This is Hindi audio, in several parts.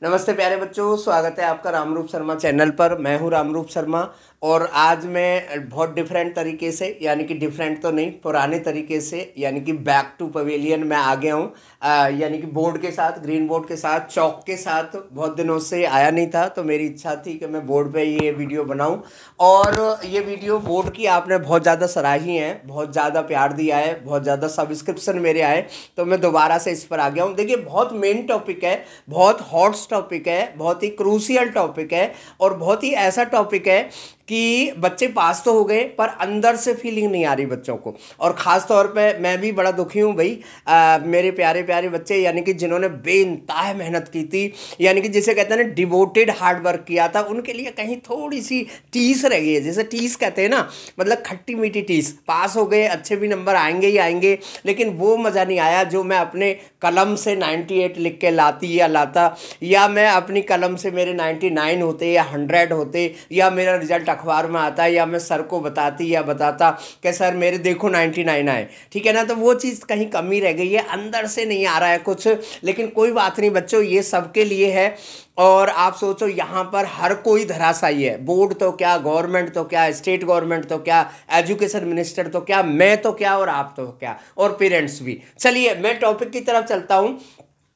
नमस्ते प्यारे बच्चों, स्वागत है आपका रामरूप शर्मा चैनल पर। मैं हूं रामरूप शर्मा और आज मैं बहुत डिफरेंट तरीके से, यानी कि डिफरेंट तो नहीं, पुराने तरीके से, यानी कि बैक टू पवेलियन मैं आ गया हूं। यानी कि बोर्ड के साथ, ग्रीन बोर्ड के साथ, चौक के साथ बहुत दिनों से आया नहीं था, तो मेरी इच्छा थी कि मैं बोर्ड पे ये वीडियो बनाऊं। और ये वीडियो बोर्ड की आपने बहुत ज़्यादा सराही है, बहुत ज़्यादा प्यार दिया है, बहुत ज़्यादा सब्सक्रिप्शन मेरे आए, तो मैं दोबारा से इस पर आ गया हूँ। देखिए, बहुत मेन टॉपिक है, बहुत हॉट टॉपिक है, बहुत ही क्रूशियल टॉपिक है और बहुत ही ऐसा टॉपिक है कि बच्चे पास तो हो गए पर अंदर से फीलिंग नहीं आ रही बच्चों को। और ख़ास तौर पे मैं भी बड़ा दुखी हूँ भाई। मेरे प्यारे प्यारे बच्चे, यानी कि जिन्होंने बेइंतहा मेहनत की थी, यानी कि जिसे कहते हैं ना डिवोटेड हार्ड वर्क किया था, उनके लिए कहीं थोड़ी सी टीस रह गई है। जैसे टीस कहते हैं ना, मतलब खट्टी मीठी टीस। पास हो गए, अच्छे भी नंबर आएंगे ही आएंगे, लेकिन वो मज़ा नहीं आया जो मैं अपने कलम से 98 लिख के लाती या लाता, या मैं अपनी कलम से मेरे 99 होते या 100 होते, या मेरा रिजल्ट अखबार में आता है, या मैं सर को बताती या बताता कि सर मेरे देखो 99 आए। ठीक है ना, तो वो चीज़ कहीं कमी रह गई है, अंदर से नहीं आ रहा है कुछ। लेकिन कोई बात नहीं बच्चों, ये सबके लिए है। और आप सोचो, यहाँ पर हर कोई धराशायी है। बोर्ड तो क्या, गवर्नमेंट तो क्या, स्टेट गवर्नमेंट तो क्या, एजुकेशन मिनिस्टर तो क्या, मैं तो क्या और आप तो क्या, और पेरेंट्स भी। चलिए मैं टॉपिक की तरफ चलता हूँ।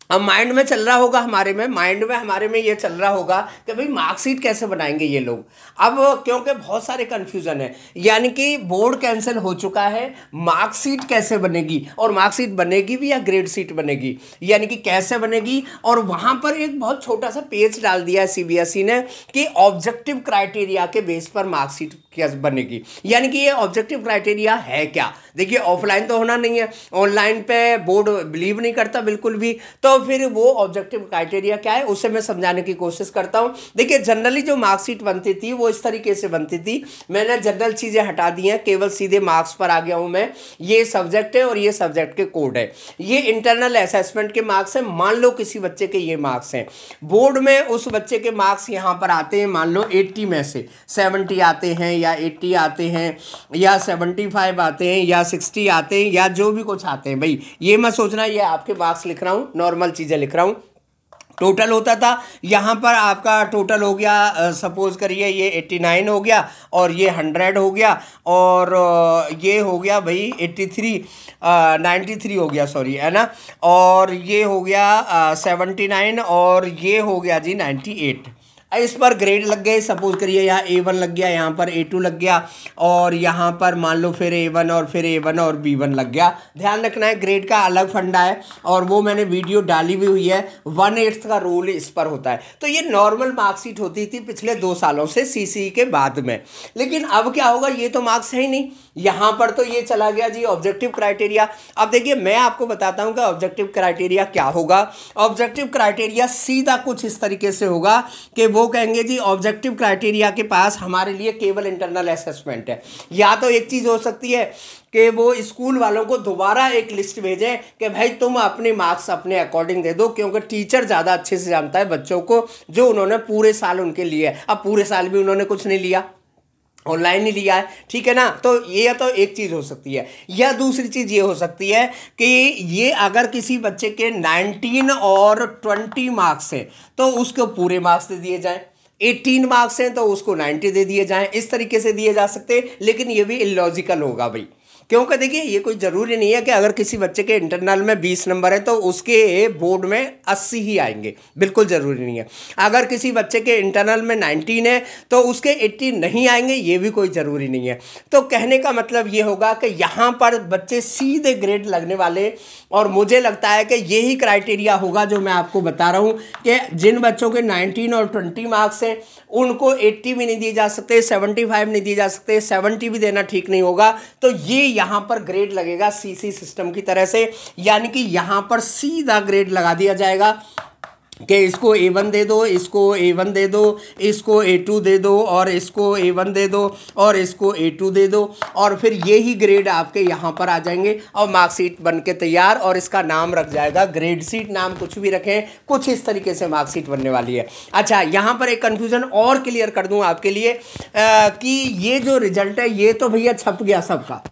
अब माइंड में चल रहा होगा हमारे में ये चल रहा होगा कि भाई मार्कशीट कैसे बनाएंगे ये लोग। अब क्योंकि बहुत सारे कन्फ्यूज़न है, यानी कि बोर्ड कैंसिल हो चुका है, मार्कशीट कैसे बनेगी, और मार्कशीट बनेगी भी या ग्रेड शीट बनेगी, यानी कि कैसे बनेगी। और वहाँ पर एक बहुत छोटा सा पेज डाल दिया है सीबीएसई ने कि ऑब्जेक्टिव क्राइटेरिया के बेस पर मार्कशीट क्या बनेगी। यानी कि ये ऑब्जेक्टिव क्राइटेरिया है क्या। देखिए, ऑफलाइन तो होना नहीं है, ऑनलाइन पे बोर्ड बिलीव नहीं करता बिल्कुल भी, तो फिर वो ऑब्जेक्टिव क्राइटेरिया क्या है उसे मैं समझाने की कोशिश करता हूं। देखिए, जनरली जो मार्कशीट बनती थी वो इस तरीके से बनती थी। मैंने जनरल चीज़ें हटा दी हैं, केवल सीधे मार्क्स पर आ गया हूं मैं। ये सब्जेक्ट है और ये सब्जेक्ट के कोड है, ये इंटरनल असेसमेंट के मार्क्स हैं। मान लो किसी बच्चे के ये मार्क्स हैं, बोर्ड में उस बच्चे के मार्क्स यहाँ पर आते हैं, मान लो 80 में से 70 आते हैं, या 80 आते हैं, या 75 आते हैं, या 60 आते हैं, या जो भी कुछ आते हैं। भाई ये मत सोचना ये आपके मार्क्स लिख रहा हूँ, नॉर्मल चीज़ें लिख रहा हूँ। टोटल होता था, यहाँ पर आपका टोटल हो गया, सपोज करिए ये 89 हो गया, और ये 100 हो गया, और ये हो गया भाई 83, 93 हो गया, सॉरी, है ना। और ये हो गया 79, और ये हो गया जी 98। इस पर ग्रेड लग गए, सपोज करिए यहाँ A1 लग गया, यहाँ पर A2 लग गया, और यहाँ पर मान लो फिर A1 और फिर A1 और B1 लग गया। ध्यान रखना है, ग्रेड का अलग फंडा है, और वो मैंने वीडियो डाली हुई है। 1/8 का रूल इस पर होता है। तो ये नॉर्मल मार्कशीट होती थी पिछले 2 सालों से सीसी के बाद में। लेकिन अब क्या होगा, ये तो मार्क्स है ही नहीं, यहाँ पर तो ये चला गया जी ऑब्जेक्टिव क्राइटेरिया। अब देखिए, मैं आपको बताता हूँ कि ऑब्जेक्टिव क्राइटेरिया क्या होगा। ऑब्जेक्टिव क्राइटेरिया सीधा कुछ इस तरीके से होगा कि वो कहेंगे जी ऑब्जेक्टिव क्राइटेरिया के पास हमारे लिए केवल इंटरनल असेसमेंट है। या तो एक चीज़ हो सकती है कि वो स्कूल वालों को दोबारा एक लिस्ट भेजें कि भाई तुम अपने मार्क्स अपने अकॉर्डिंग दे दो, क्योंकि टीचर ज़्यादा अच्छे से जानता है बच्चों को जो उन्होंने पूरे साल उनके लिए। अब पूरे साल भी उन्होंने कुछ नहीं लिया, ऑनलाइन ही लिया है, ठीक है ना। तो ये तो एक चीज़ हो सकती है। या दूसरी चीज़ ये हो सकती है कि ये अगर किसी बच्चे के 19 और 20 मार्क्स हैं तो उसको पूरे मार्क्स दे दिए जाएं, 18 मार्क्स हैं तो उसको 90 दे दिए जाएं। इस तरीके से दिए जा सकते हैं, लेकिन ये भी इलॉजिकल होगा भाई। क्योंकि देखिए, ये कोई ज़रूरी नहीं है कि अगर किसी बच्चे के इंटरनल में 20 नंबर है तो उसके बोर्ड में 80 ही आएंगे, बिल्कुल ज़रूरी नहीं है। अगर किसी बच्चे के इंटरनल में 19 है तो उसके 80 नहीं आएंगे, ये भी कोई ज़रूरी नहीं है। तो कहने का मतलब ये होगा कि यहाँ पर बच्चे सीधे ग्रेड लगने वाले, और मुझे लगता है कि यही क्राइटेरिया होगा जो मैं आपको बता रहा हूँ कि जिन बच्चों के 19 और 20 मार्क्स हैं उनको 80 भी नहीं दिए जा सकते, 75 नहीं दिए जा सकते, 70 भी देना ठीक नहीं होगा। तो ये यहाँ पर ग्रेड लगेगा सीसी सिस्टम की तरह से, यानी कि यहाँ पर सीधा ग्रेड लगा दिया जाएगा कि इसको A1 दे दो, इसको A1 दे दो, इसको A2 दे दो, और इसको A1 दे दो, और इसको A2 दे दो, और फिर यही ग्रेड आपके यहाँ पर आ जाएंगे और मार्कशीट बन के तैयार। और इसका नाम रख जाएगा ग्रेड शीट, नाम कुछ भी रखें, कुछ इस तरीके से मार्कशीट बनने वाली है। अच्छा, यहाँ पर एक कन्फ्यूज़न और क्लियर कर दूँ आपके लिए कि ये जो रिजल्ट है ये तो भैया छप गया सबका,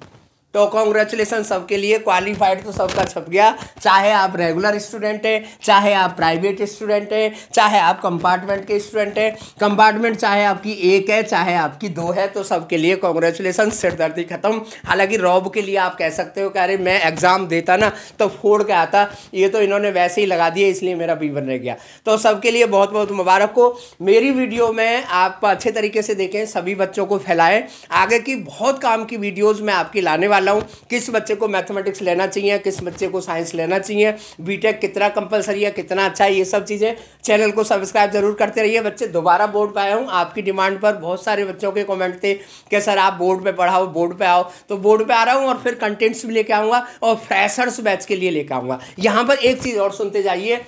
तो कॉन्ग्रेचुलेसन सबके लिए, क्वालिफाइड तो सबका छप गया। चाहे आप रेगुलर स्टूडेंट हैं, चाहे आप प्राइवेट स्टूडेंट हैं, चाहे आप कंपार्टमेंट के स्टूडेंट हैं, कंपार्टमेंट चाहे आपकी 1 है चाहे आपकी 2 है, तो सबके लिए कॉन्ग्रेचुलेसन, सिरदर्दी खत्म। हालांकि रॉब के लिए आप कह सकते हो कि अरे मैं एग्जाम देता ना तो फोड़ के आता, ये तो इन्होंने वैसे ही लगा दिया इसलिए मेरा B1 रह गया। तो सबके लिए बहुत बहुत मुबारक हो। मेरी वीडियो में आप अच्छे तरीके से देखें, सभी बच्चों को फैलाएं। आगे की बहुत काम की वीडियोज़ मैं आपकी लाने वाला हूं। किस बच्चे को मैथमेटिक्स लेना चाहिए, किस बच्चे को साइंस लेना चाहिए, बीटेक कितना कंपलसरी है, कितना अच्छा है, ये सब चीज़ें। चैनल को सब्सक्राइब जरूर करते रहिए। बच्चे दोबारा बोर्ड पे आया हूँ आपकी डिमांड पर। बहुत सारे बच्चों के कमेंट थे कि सर आप बोर्ड पे पढ़ाओ, बोर्ड पे आओ, तो बोर्ड पे आ रहा हूँ और फिर कंटेंट्स भी लेके आऊँगा और फ्रेशर्स बैच के लिए लेके आऊँगा। यहाँ पर एक चीज़ और सुनते जाइए।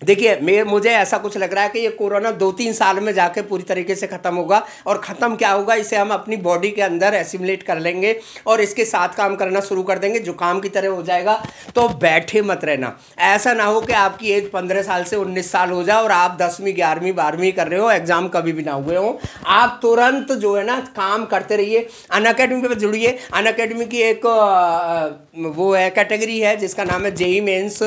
देखिए मुझे ऐसा कुछ लग रहा है कि ये कोरोना 2-3 साल में जाके पूरी तरीके से ख़त्म होगा। और ख़त्म क्या होगा, इसे हम अपनी बॉडी के अंदर एसिमुलेट कर लेंगे और इसके साथ काम करना शुरू कर देंगे, जुकाम की तरह हो जाएगा। तो बैठे मत रहना। ऐसा ना हो कि आपकी एज 15 साल से 19 साल हो जाए और आप 10वीं 11वीं 12वीं कर रहे हो, एग्जाम कभी भी ना हुए हो। आप तुरंत जो है ना काम करते रहिए। अनअकैडमी पे जुड़िए। अनअकैडमी की एक वो है कैटेगरी है जिसका नाम है जेई मेंस,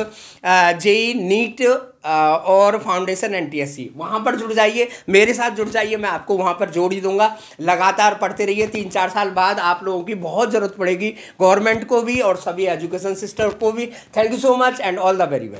जेई नीट और फाउंडेशन NTSC। वहाँ पर जुड़ जाइए, मेरे साथ जुड़ जाइए, मैं आपको वहाँ पर जोड़ ही दूंगा। लगातार पढ़ते रहिए। 3-4 साल बाद आप लोगों की बहुत ज़रूरत पड़ेगी, गवर्नमेंट को भी और सभी एजुकेशन सिस्टम को भी। Thank you so much and all the very best.